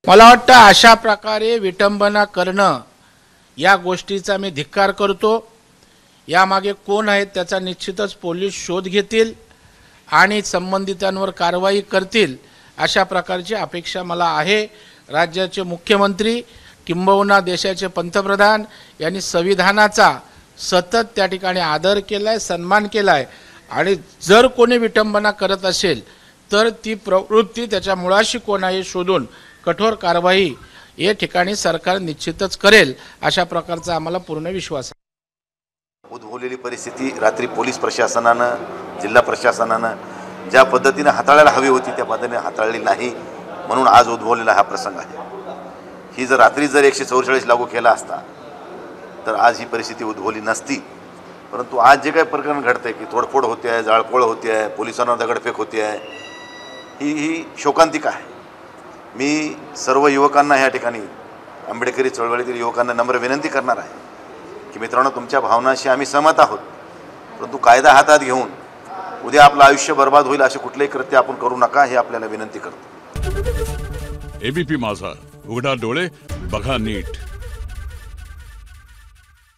मला वाटतं अशा प्रकारे विटंबना करणं या गोष्टीचा मी धिक्कार करतो। यामागे कोण आहेत त्याचा निश्चितच पोलीस शोध घेतील आणि संबंधितांवर कारवाई करतील अशा प्रकारची अपेक्षा मला आहे। राज्याचे मुख्यमंत्री किंबहुना देशाचे पंतप्रधान यांनी संविधानाचा सतत त्या ठिकाणी आदर केलाय, सन्मान केलाय आणि जर कोणी विटंबना करत असेल तर ती प्रवृत्ती त्याच्या मुळाशी कोण आहे शोधून कठोर कारवाई या ठिकाणी सरकार निश्चितच करेल अशा प्रकारचा आम्हाला पूर्ण विश्वास आहे। उद्भवलेली परिस्थिती रात्री पोलीस प्रशासनानं, जिल्हा प्रशासनानं ज्या पद्धतीने हाताळायला हवी होती त्या पद्धतीने हाताळली नाही, म्हणून आज उद्भवलेला हा प्रसंग आहे। ही जर रात्री जर 144 लागू केला असता तर आज ही परिस्थिती उद्भवली नसती। परंतु आज जे काही प्रकरण घडतंय की तोडफोड होते आहे, जाळपोळ होते आहे, पोलिसांना दगडफेक होते आहे, ही शोकांतिका आहे। मी सर्व युवकांना या ठिकाणी आंबेडकरी चळवळीतील युवकांना नम्र विनंती करणार आहे की मित्रांनो, तुमच्या भावनांशी आम्ही सहमत आहोत, परंतु कायदा हातात घेऊन उद्या आपलं आयुष्य बर्बाद होईल असे कुठलेही कृत्य आपण करू नका, हे आपल्याला विनंती करतो। एबीपी माझा, उघडा डोळे बघा नीट।